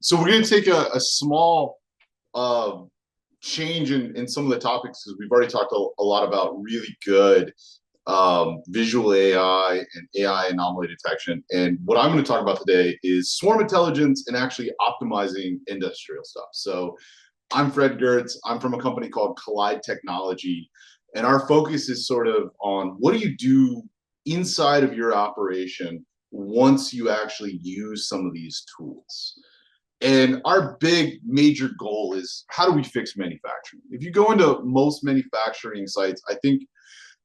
So we're going to take a small uh, change in some of the topics because we've already talked a lot about really good visual AI and AI anomaly detection. And what I'm going to talk about today is swarm intelligence and actually optimizing industrial stuff. So I'm Fred Gertz. I'm from a company called Collide Technology. And our focus is sort of on what do you do inside of your operation once you actually use some of these tools. And our big major goal is how do we fix manufacturing? If you go into most manufacturing sites, I think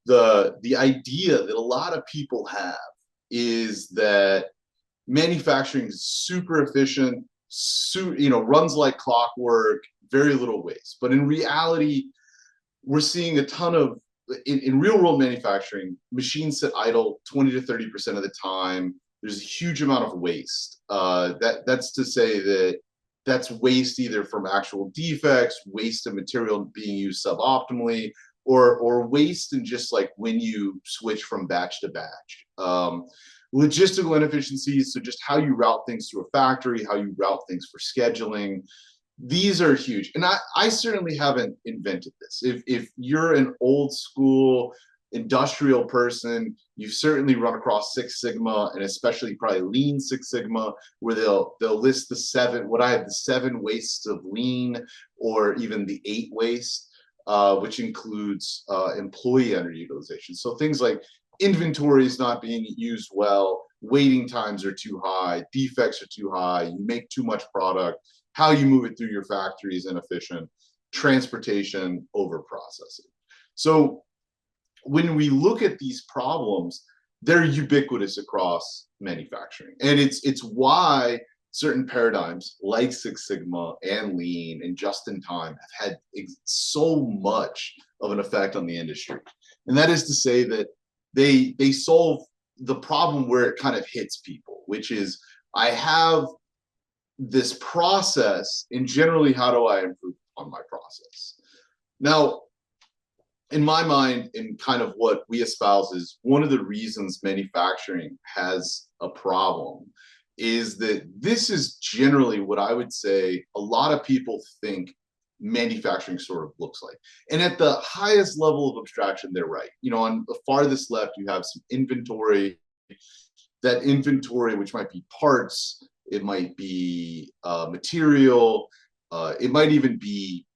the idea that a lot of people have is that manufacturing is super efficient, runs like clockwork, very little waste. But in reality, we're seeing a ton of in real world manufacturing, machines sit idle 20 to 30% of the time. There's a huge amount of waste. That's to say that that's waste either from actual defects, waste of material being used suboptimally, or waste in just like when you switch from batch to batch. Logistical inefficiencies, so just how you route things through a factory, how you route things for scheduling. These are huge. And I certainly haven't invented this. If you're an old school industrial person, you've certainly run across Six Sigma, and especially probably Lean Six Sigma, where they'll list the seven wastes of Lean, or even the 8 waste, which includes employee underutilization. So things like inventory is not being used well, waiting times are too high, defects are too high, you make too much product, how you move it through your factory is inefficient, transportation, over processing. So when we look at these problems, they're ubiquitous across manufacturing. And it's why certain paradigms like Six Sigma and Lean and just in time have had so much of an effect on the industry. And that is to say that they solve the problem where it kind of hits people, which is I have this process, and generally, how do I improve on my process? Now, in my mind, and kind of what we espouse is one of the reasons manufacturing has a problem is that this is generally what I would say a lot of people think manufacturing sort of looks like. And at the highest level of abstraction, they're right. On the farthest left, you have some inventory. That inventory, which might be parts, it might be material, it might even be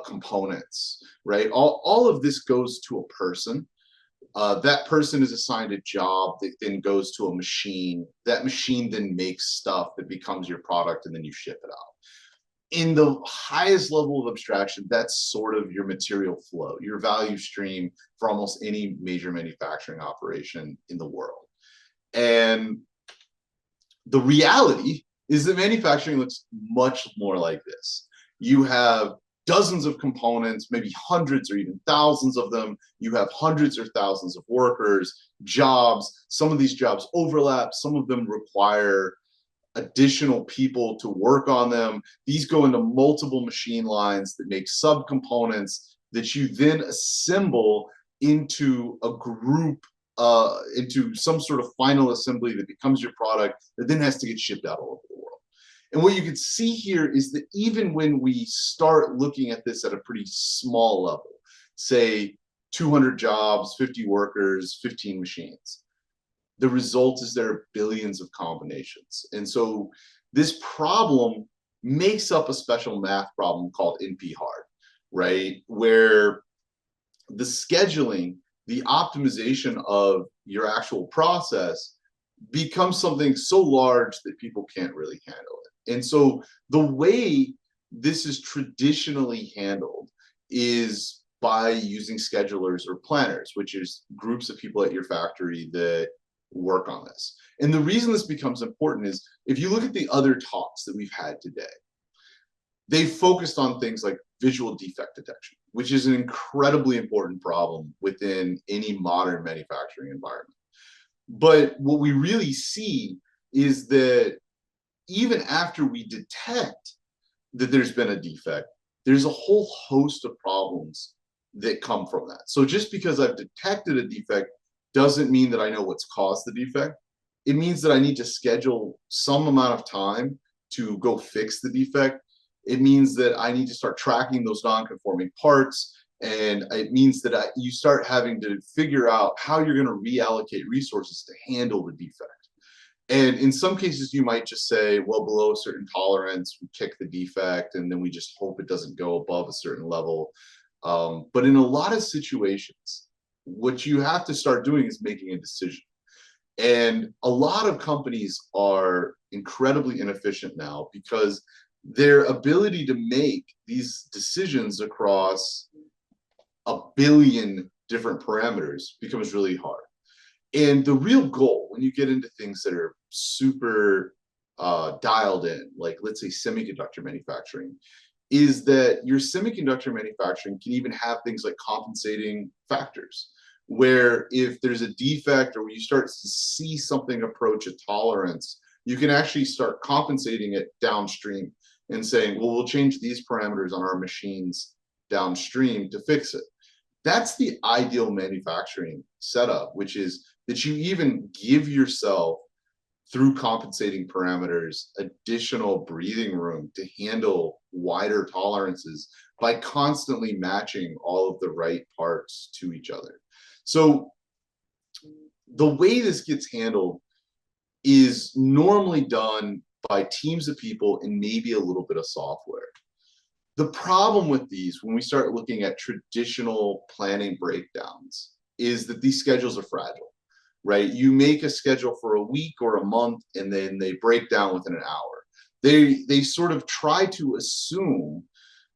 components, right? All of this goes to a person. That person is assigned a job that then goes to a machine. That machine then makes stuff that becomes your product, and then you ship it out. In the highest level of abstraction, that's sort of your material flow, your value stream for almost any major manufacturing operation in the world. And the reality is that manufacturing looks much more like this. You have dozens of components, maybe hundreds or even thousands of them. You have hundreds or thousands of workers, jobs. Some of these jobs overlap. Some of them require additional people to work on them. These go into multiple machine lines that make subcomponents that you then assemble into a group, into some sort of final assembly that becomes your product that then has to get shipped out all over the world. And what you can see here is that even when we start looking at this at a pretty small level, say 200 jobs, 50 workers, 15 machines, the result is there are billions of combinations. And so this problem makes up a special math problem called NP-hard, right? Where the scheduling, the optimization of your actual process becomes something so large that people can't really handle it. And so the way this is traditionally handled is by using schedulers or planners, which is groups of people at your factory that work on this. And the reason this becomes important is if you look at the other talks that we've had today, they focused on things like visual defect detection, which is an incredibly important problem within any modern manufacturing environment. But what we really see is that even after we detect that there's been a defect, there's a whole host of problems that come from that. So just because I've detected a defect doesn't mean that I know what's caused the defect. It means that I need to schedule some amount of time to go fix the defect. It means that I need to start tracking those non-conforming parts. And it means that you start having to figure out how you're going to reallocate resources to handle the defect. And in some cases, you might just say, well, below a certain tolerance, we kick the defect, and then we just hope it doesn't go above a certain level. But in a lot of situations, what you have to start doing is making a decision. And a lot of companies are incredibly inefficient now because their ability to make these decisions across a billion different parameters becomes really hard. And the real goal, when you get into things that are super dialed in, like let's say semiconductor manufacturing, is that your semiconductor manufacturing can even have things like compensating factors, where if there's a defect or you start to see something approach a tolerance, you can actually start compensating it downstream and saying, well, we'll change these parameters on our machines downstream to fix it. That's the ideal manufacturing setup, which is that you even give yourself, through compensating parameters, additional breathing room to handle wider tolerances by constantly matching all of the right parts to each other. So the way this gets handled is normally done by teams of people and maybe a little bit of software. The problem with these, when we start looking at traditional planning breakdowns, is that these schedules are fragile, right? You make a schedule for a week or a month, and then they break down within an hour. They sort of try to assume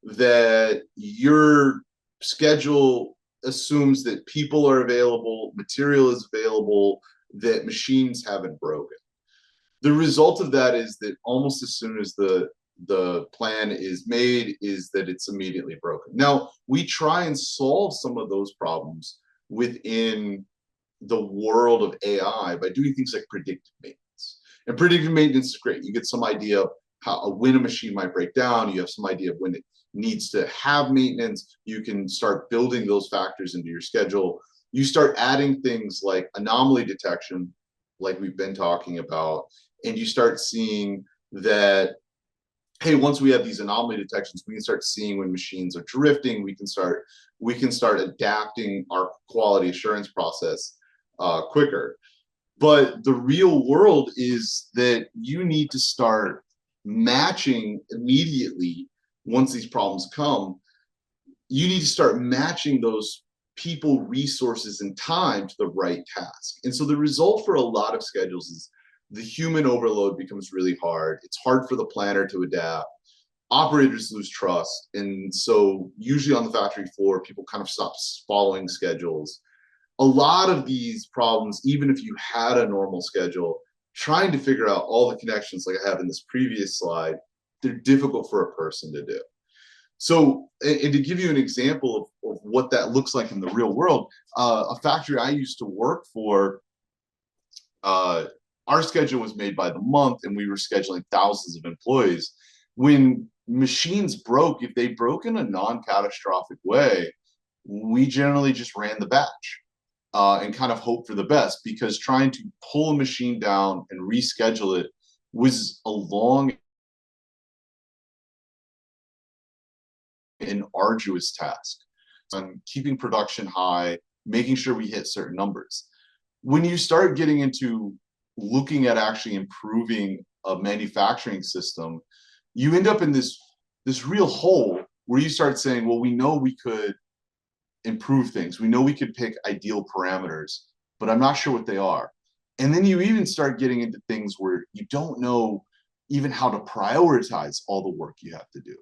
that your schedule assumes that people are available, material is available, that machines haven't broken. The result of that is that almost as soon as the plan is made, is that it's immediately broken. Now, we try and solve some of those problems within the world of AI by doing things like predictive maintenance. And predictive maintenance is great. You get some idea of when a machine might break down. You have some idea of when it needs to have maintenance. You can start building those factors into your schedule. You start adding things like anomaly detection, like we've been talking about, and you start seeing that, hey, once we have these anomaly detections, we can start seeing when machines are drifting. We can start adapting our quality assurance process quicker. But the real world is that you need to start matching immediately. Once these problems come, you need to start matching those people, resources, and time to the right task. And so the result for a lot of schedules is the human overload becomes really hard. It's hard for the planner to adapt. Operators lose trust. And so usually on the factory floor, people kind of stop following schedules. A lot of these problems, even if you had a normal schedule, trying to figure out all the connections like I have in this previous slide, they're difficult for a person to do. So, and to give you an example of what that looks like in the real world, a factory I used to work for, our schedule was made by the month, and we were scheduling thousands of employees. When machines broke, if they broke in a non-catastrophic way, we generally just ran the batch and kind of hope for the best, because trying to pull a machine down and reschedule it was a long and arduous task. Keeping production high, making sure we hit certain numbers. When you start getting into looking at actually improving a manufacturing system, you end up in this real hole where you start saying, well, we know we could improve things. We know we could pick ideal parameters, but I'm not sure what they are. And then you even start getting into things where you don't know even how to prioritize all the work you have to do.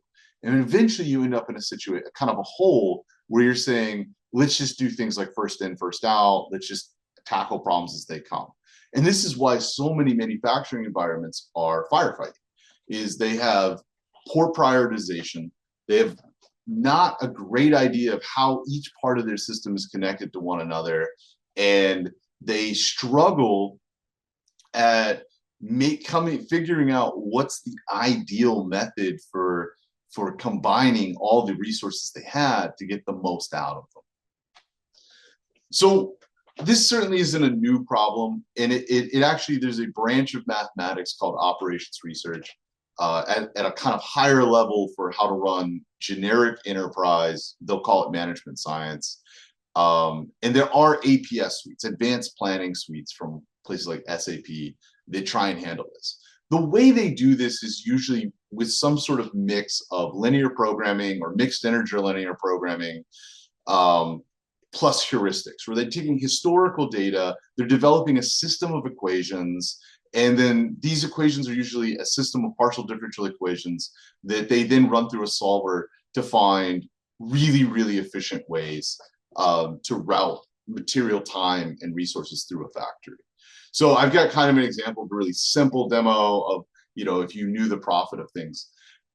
And eventually you end up in a situation, kind of a hole, where you're saying, let's just do things like first in, first out. Let's just tackle problems as they come. And this is why so many manufacturing environments are firefighting, is they have poor prioritization. They have not a great idea of how each part of their system is connected to one another. And they struggle at figuring out what's the ideal method for combining all the resources they had to get the most out of them. So this certainly isn't a new problem, and it actually, there's a branch of mathematics called operations research at a kind of higher level for how to run generic enterprise. They'll call it management science. And there are APS suites, advanced planning suites from places like SAP that try and handle this. The way they do this is usually with some sort of mix of linear programming or mixed integer linear programming, plus heuristics, where they're taking historical data, they're developing a system of equations, and then these equations are usually a system of partial differential equations that they then run through a solver to find really, really efficient ways to route material, time, and resources through a factory. So I've got kind of an example of a really simple demo of, if you knew the profit of things.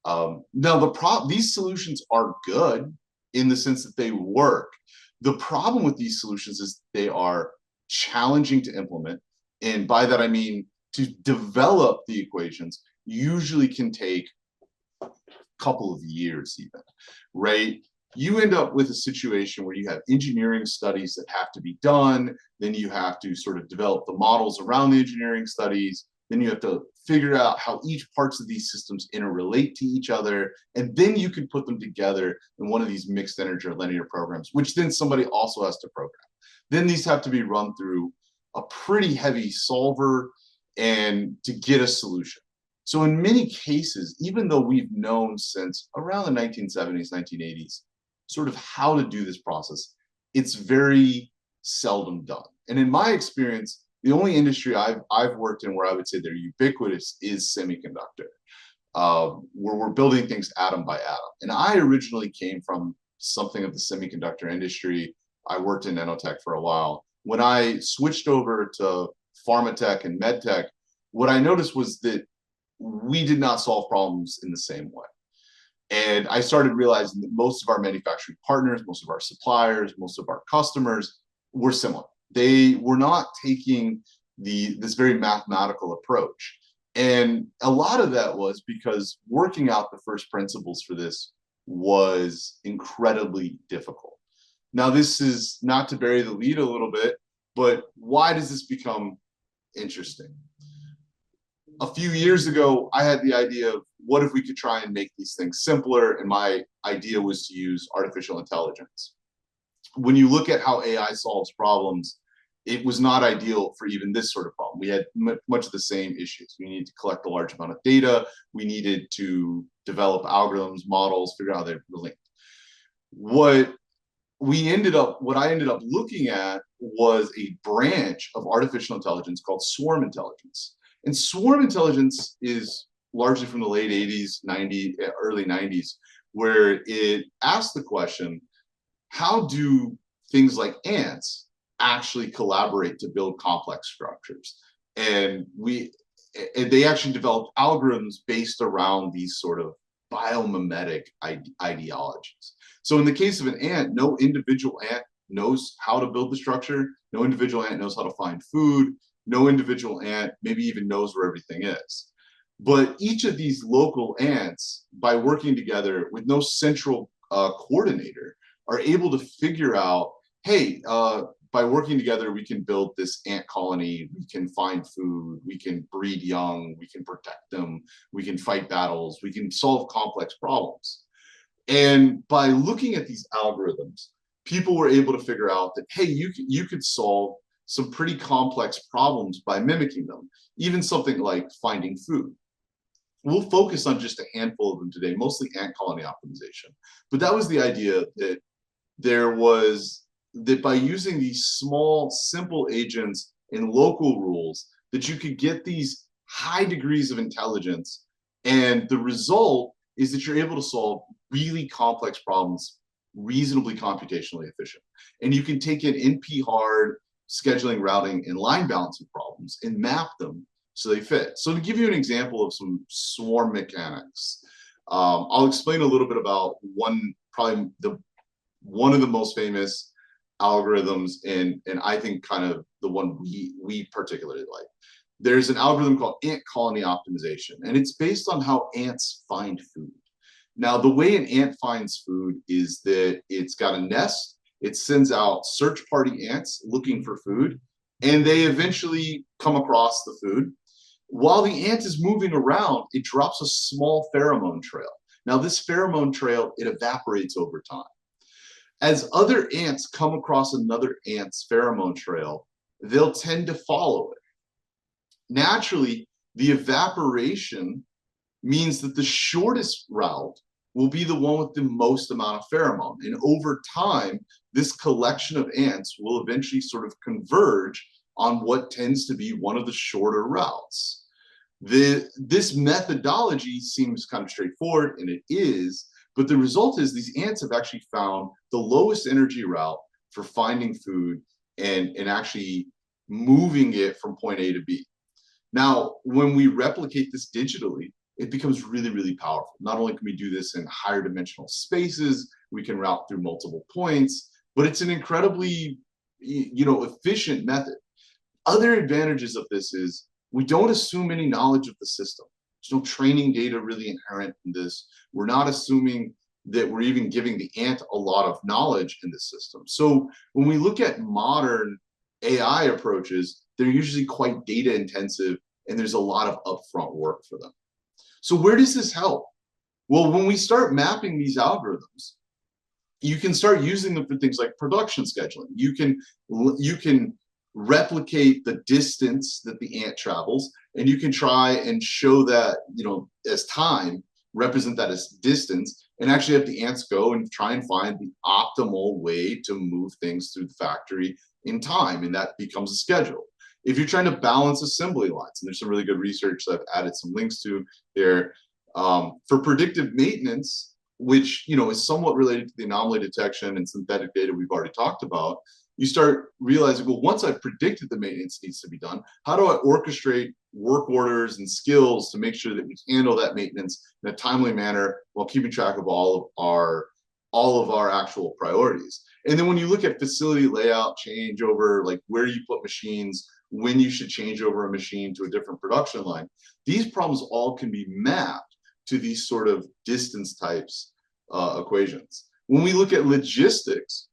Now, these solutions are good in the sense that they work. The problem with these solutions is they are challenging to implement. And by that, I mean to develop the equations usually can take a couple of years even, right? You end up with a situation where you have engineering studies that have to be done. Then you have to sort of develop the models around the engineering studies. Then you have to figure out how each parts of these systems interrelate to each other. And then you can put them together in one of these mixed integer linear programs, which then somebody also has to program. Then these have to be run through a pretty heavy solver and to get a solution. So in many cases, even though we've known since around the 1970s, 1980s, sort of how to do this process, it's very seldom done. And in my experience, the only industry I've worked in where I would say they're ubiquitous is semiconductor, where we're building things atom by atom. And I originally came from something of the semiconductor industry. I worked in nanotech for a while. When I switched over to pharma tech and med tech, what I noticed was that we did not solve problems in the same way. And I started realizing that most of our manufacturing partners, most of our suppliers, most of our customers were similar. They were not taking this very mathematical approach. And a lot of that was because working out the first principles for this was incredibly difficult. Now, this is not to bury the lead a little bit, but why does this become interesting? A few years ago, I had the idea of what if we could try and make these things simpler? And my idea was to use artificial intelligence. When you look at how AI solves problems, it was not ideal for even this sort of problem. We had much of the same issues. We needed to collect a large amount of data. We needed to develop algorithms, models, figure out how they relate. What I ended up looking at was a branch of artificial intelligence called swarm intelligence. And swarm intelligence is largely from the late 80s, 90s, early 90s, where it asked the question, how do things like ants actually collaborate to build complex structures? And they actually developed algorithms based around these sort of biomimetic ideologies. So in the case of an ant, no individual ant knows how to build the structure. No individual ant knows how to find food. No individual ant maybe even knows where everything is. But each of these local ants, by working together with no central coordinator, are able to figure out, hey, by working together, we can build this ant colony, we can find food, we can breed young, we can protect them, we can fight battles, we can solve complex problems. And by looking at these algorithms, people were able to figure out that, hey, you could solve some pretty complex problems by mimicking them, even something like finding food. We'll focus on just a handful of them today, mostly ant colony optimization. But that was the idea, that that by using these small, simple agents and local rules, that you could get these high degrees of intelligence. And the result is that you're able to solve really complex problems reasonably computationally efficient. And you can take in NP-hard scheduling, routing, and line balancing problems and map them so they fit. So to give you an example of some swarm mechanics, I'll explain a little bit about one of the most famous algorithms, and I think kind of the one we particularly like. There's an algorithm called ant colony optimization, and it's based on how ants find food. Now, the way an ant finds food is that it's got a nest, it sends out search party ants looking for food, and they eventually come across the food. While the ant is moving around, it drops a small pheromone trail. Now, this pheromone trail, it evaporates over time. As other ants come across another ant's pheromone trail, they'll tend to follow it. Naturally, the evaporation means that the shortest route will be the one with the most amount of pheromone. And over time, this collection of ants will eventually sort of converge on what tends to be one of the shorter routes. This methodology seems kind of straightforward, and it is, but the result is these ants have actually found the lowest energy route for finding food and actually moving it from point A to B. Now, when we replicate this digitally, it becomes really, really powerful. Not only can we do this in higher dimensional spaces, we can route through multiple points, but it's an incredibly, efficient method. Other advantages of this is we don't assume any knowledge of the system. There's no training data really inherent in this. We're not assuming that we're even giving the ant a lot of knowledge in the system. So when we look at modern AI approaches, they're usually quite data intensive, and there's a lot of upfront work for them. So where does this help? Well, when we start mapping these algorithms, you can start using them for things like production scheduling. You can replicate the distance that the ant travels, and you can try and show that, as time, represent that as distance, and actually have the ants go and try and find the optimal way to move things through the factory in time, and that becomes a schedule. If you're trying to balance assembly lines, and there's some really good research that I've added some links to there, for predictive maintenance, which is somewhat related to the anomaly detection and synthetic data we've already talked about, you start realizing, well, once I've predicted the maintenance needs to be done, how do I orchestrate work orders and skills to make sure that we handle that maintenance in a timely manner while keeping track of all of our actual priorities? And then when you look at facility layout changeover, like where you put machines, when you should change over a machine to a different production line, these problems all can be mapped to these sort of distance types equations. When we look at logistics,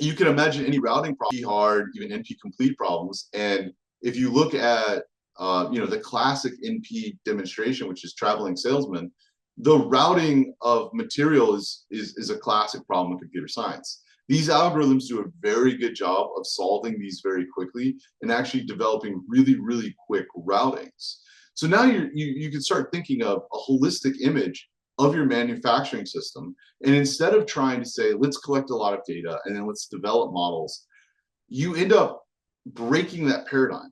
you can imagine any routing problem, hard, even NP complete problems. And if you look at the classic NP demonstration, which is traveling salesman, the routing of material is a classic problem in computer science. These algorithms do a very good job of solving these very quickly and actually developing really, really quick routings. So now you can start thinking of a holistic image of your manufacturing system. And instead of trying to say, let's collect a lot of data and then let's develop models, you end up breaking that paradigm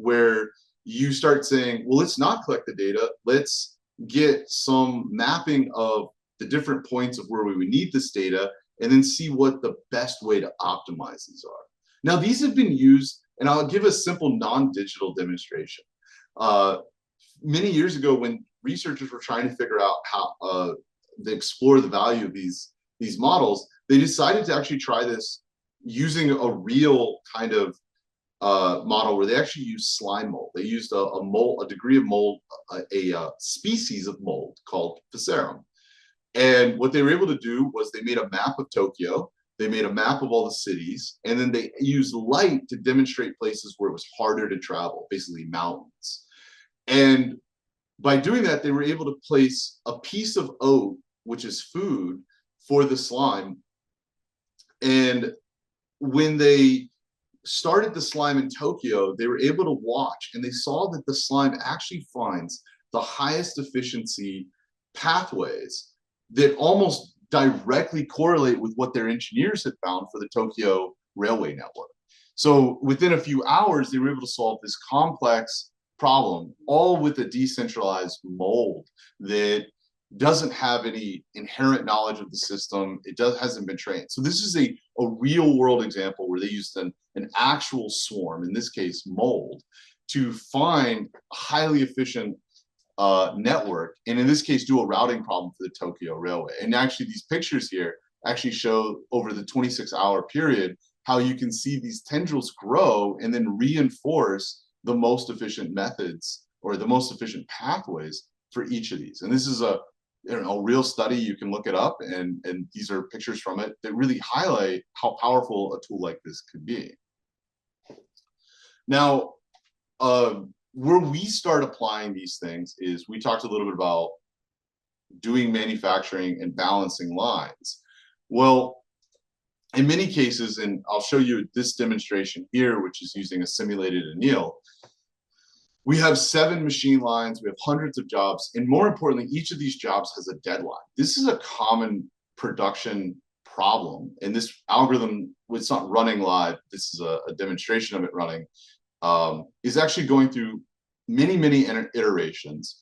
where you start saying, well, let's not collect the data. Let's get some mapping of the different points of where we would need this data and then see what the best way to optimize these are. Now, these have been used, and I'll give a simple non-digital demonstration. Many years ago, when researchers were trying to figure out how to explore the value of these models, they decided to actually try this using a real kind of model where they actually used slime mold. They used a degree of mold, a species of mold called Ficerum. And what they were able to do was they made a map of Tokyo, they made a map of all the cities, and then they used light to demonstrate places where it was harder to travel, basically mountains. And by doing that, they were able to place a piece of oat, which is food, for the slime. And when they started the slime in Tokyo, they were able to watch, and they saw that the slime actually finds the highest efficiency pathways that almost directly correlate with what their engineers had found for the Tokyo railway network. So within a few hours, they were able to solve this complex problem, all with a decentralized mold that doesn't have any inherent knowledge of the system. It hasn't been trained. So this is a real world example where they used an actual swarm, in this case mold, to find a highly efficient network, and in this case do a routing problem for the Tokyo railway. And actually these pictures here actually show over the 26-hour period how you can see these tendrils grow and then reinforce the most efficient methods or the most efficient pathways for each of these. And this is a a real study. You can look it up, and these are pictures from it that really highlight how powerful a tool like this could be. Now, where we start applying these things is we talked a little bit about doing manufacturing and balancing lines. Well, in many cases, and I'll show you this demonstration here, which is using a simulated anneal, we have 7 machine lines, we have hundreds of jobs, and more importantly, each of these jobs has a deadline. This is a common production problem, and this algorithm, it's not running live, this is a demonstration of it running, is actually going through many iterations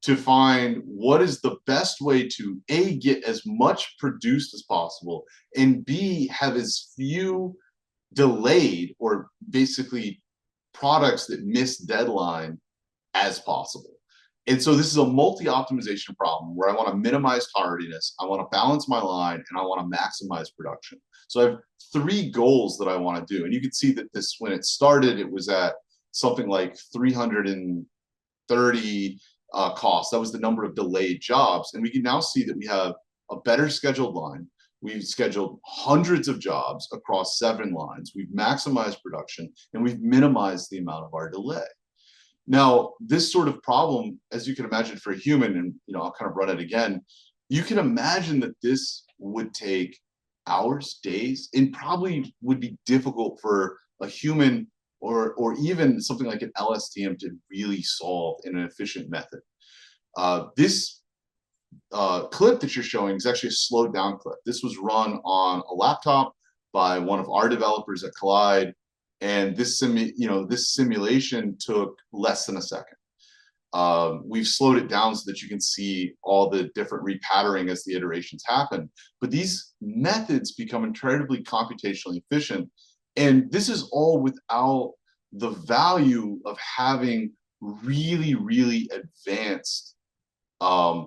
to find what is the best way to A, get as much produced as possible, and B, have as few delayed or basically products that miss deadline as possible. And so this is a multi-optimization problem where I want to minimize tardiness, I want to balance my line, and I want to maximize production. So I have 3 goals that I want to do. And you can see that this, when it started, it was at something like 330 costs. That was the number of delayed jobs. And we can now see that we have a better scheduled line. We've scheduled hundreds of jobs across 7 lines. We've maximized production, and we've minimized the amount of our delay. Now, this sort of problem, as you can imagine for a human, and I'll kind of run it again, you can imagine that this would take hours, days, and probably would be difficult for a human or even something like an LSTM to really solve in an efficient method. This clip that you're showing is actually a slowed down clip. This was run on a laptop by one of our developers at Collide, and this simulation took less than a second. We've slowed it down so that you can see all the different repattering as the iterations happen. But these methods become incredibly computationally efficient, and this is all without the value of having really advanced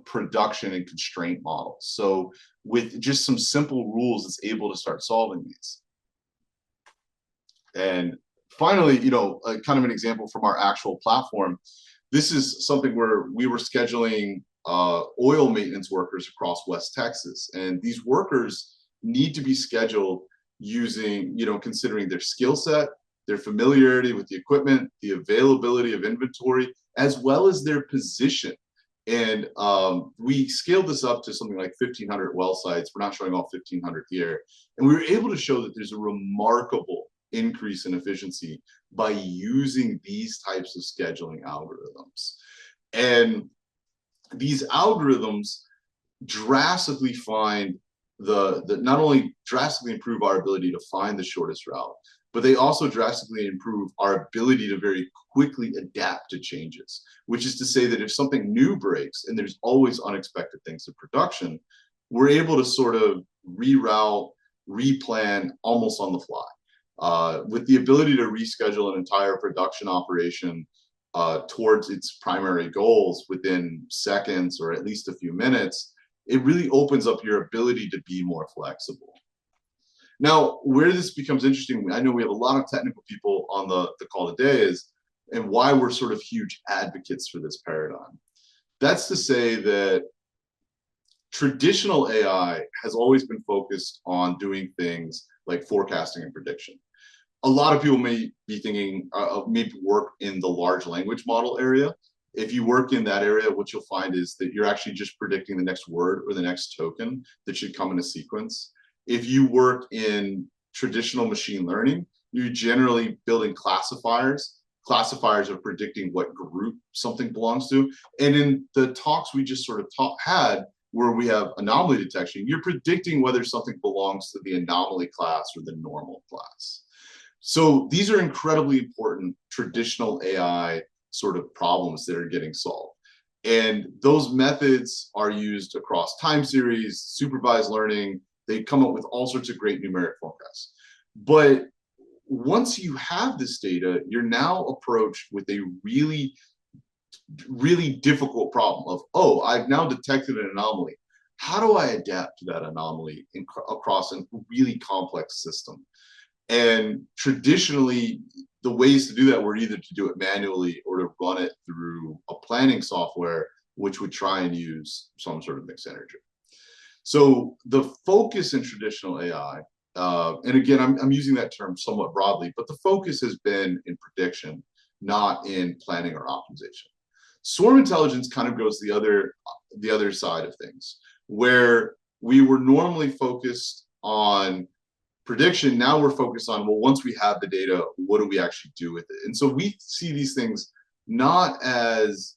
production and constraint models. So with just some simple rules, it's able to start solving these. And finally, kind of an example from our actual platform. This is something where we were scheduling oil maintenance workers across West Texas. And these workers need to be scheduled using, considering their skill set, their familiarity with the equipment, the availability of inventory, as well as their position. And we scaled this up to something like 1,500 well sites. We're not showing all 1,500 here. And we were able to show that there's a remarkable increase in efficiency by using these types of scheduling algorithms. And these algorithms drastically not only drastically improve our ability to find the shortest route, but they also drastically improve our ability to very quickly adapt to changes, which is to say that if something new breaks, and there's always unexpected things in production, we're able to sort of reroute, replan almost on the fly. With the ability to reschedule an entire production operation towards its primary goals within seconds or at least a few minutes, it really opens up your ability to be more flexible. Now, where this becomes interesting, I know we have a lot of technical people on the call today, and why we're sort of huge advocates for this paradigm. That's to say that traditional AI has always been focused on doing things like forecasting and prediction. A lot of people may be thinking maybe work in the large language model area. If you work in that area, what you'll find is that you're actually just predicting the next word or the next token that should come in a sequence. If you work in traditional machine learning, you're generally building classifiers. Classifiers are predicting what group something belongs to. And in the talks we just sort of had, where we have anomaly detection, you're predicting whether something belongs to the anomaly class or the normal class. So these are incredibly important traditional AI sort of problems that are getting solved. And those methods are used across time series, supervised learning. They come up with all sorts of great numeric forecasts. But once you have this data, you're now approached with a really difficult problem of, oh, I've now detected an anomaly. How do I adapt to that anomaly across a really complex system? And traditionally, the ways to do that were either to do it manually or to run it through a planning software which would try and use some sort of mixed energy. So the focus in traditional AI, and again, I'm using that term somewhat broadly, but the focus has been in prediction, not in planning or optimization. Swarm intelligence kind of goes the other side of things, where we were normally focused on prediction. Now we're focused on, well, once we have the data, what do we actually do with it? And so we see these things not as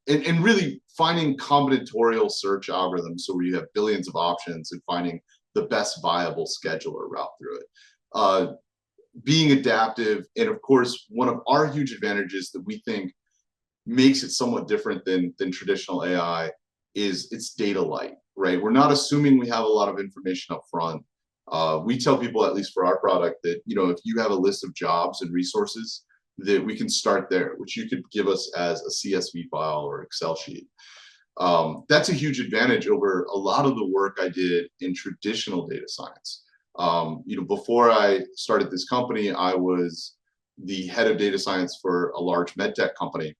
and really finding combinatorial search algorithms, so where you have billions of options and finding the best viable scheduler route through it. Being adaptive, and of course, one of our huge advantages that we think makes it somewhat different than traditional AI is it's data light, right? We're not assuming we have a lot of information up front. We tell people, at least for our product, that if you have a list of jobs and resources, that we can start there, which you could give us as a CSV file or Excel sheet. That's a huge advantage over a lot of the work I did in traditional data science. Before I started this company, I was the head of data science for a large medtech company.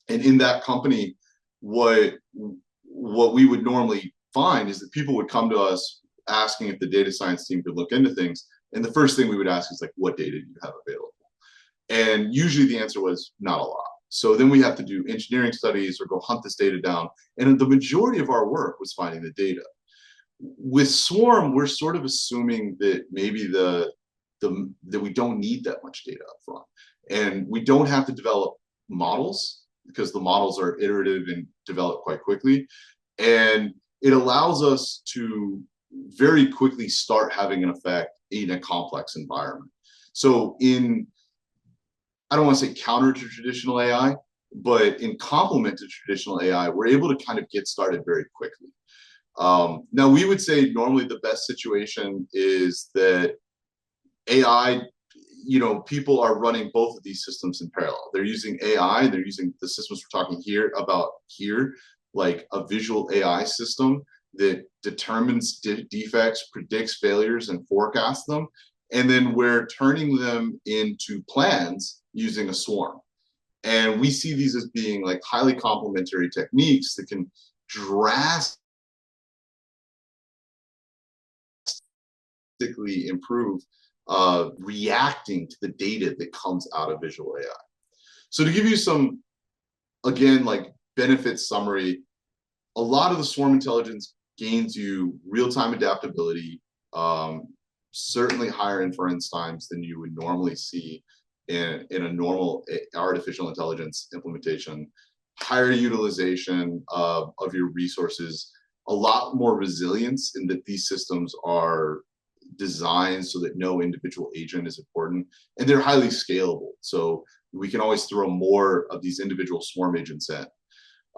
And in that company, what we would normally find is that people would come to us asking if the data science team could look into things. And the first thing we would ask is like, what data do you have available? And usually the answer was not a lot. So then we have to do engineering studies or go hunt this data down. And the majority of our work was finding the data. With Swarm, we're sort of assuming that maybe that we don't need that much data up front. And we don't have to develop models, because the models are iterative and develop quite quickly. And it allows us to very quickly start having an effect in a complex environment. So I don't want to say counter to traditional AI, but in complement to traditional AI, we're able to kind of get started very quickly. Now, we would say normally the best situation is that AI, people are running both of these systems in parallel. They're using AI, they're using the systems we're talking here, like a visual AI system that determines defects, predicts failures, and forecasts them. And then we're turning them into plans using a swarm. And we see these as being like highly complementary techniques that can drastically improve reacting to the data that comes out of visual AI. So to give you some, again, like benefit summary, a lot of the swarm intelligence gains you real-time adaptability, certainly higher inference times than you would normally see in a normal artificial intelligence implementation, higher utilization of your resources, a lot more resilience in that these systems are designed so that no individual agent is important, and they're highly scalable. So we can always throw more of these individual swarm agents in.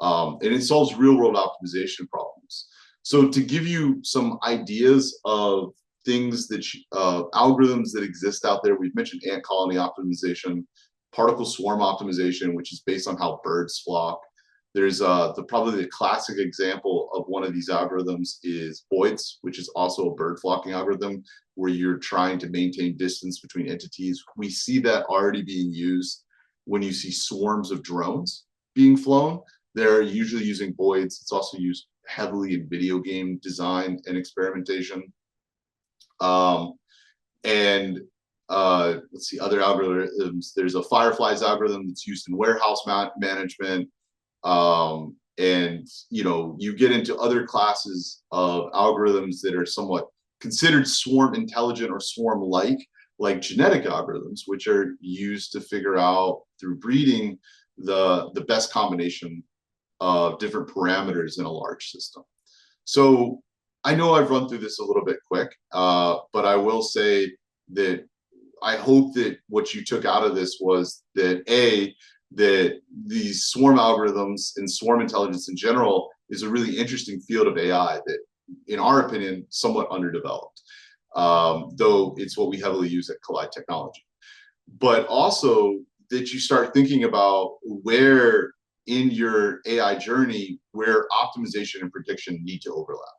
And it solves real-world optimization problems. So to give you some ideas of things that algorithms that exist out there, we've mentioned ant colony optimization, particle swarm optimization, which is based on how birds flock. There's probably the classic example of one of these algorithms is Boyd's, which is also a bird flocking algorithm where you're trying to maintain distance between entities. We see that already being used when you see swarms of drones being flown. They're usually using Boyd's. It's also used heavily in video game design and experimentation. Let's see, other algorithms. There's a Fireflies algorithm that's used in warehouse management. You get into other classes of algorithms that are somewhat considered swarm intelligent or swarm like genetic algorithms, which are used to figure out through breeding the best combination of different parameters in a large system. So I know I've run through this a little bit quick, but I will say that I hope that what you took out of this was that that these swarm algorithms and swarm intelligence in general is a really interesting field of AI that, in our opinion, somewhat underdeveloped, though it's what we heavily use at Collide Technology. But also that you start thinking about where in your AI journey, where optimization and prediction need to overlap,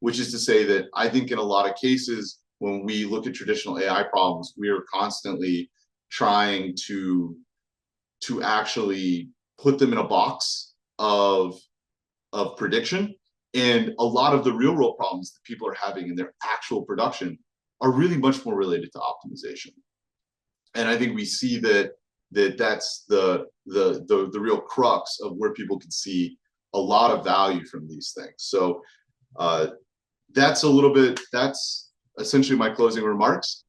which is to say that I think in a lot of cases, when we look at traditional AI problems, we are constantly trying to actually put them in a box of prediction, and a lot of the real world problems that people are having in their actual production are really much more related to optimization. And I think we see that's the real crux of where people can see a lot of value from these things. So that's essentially my closing remarks.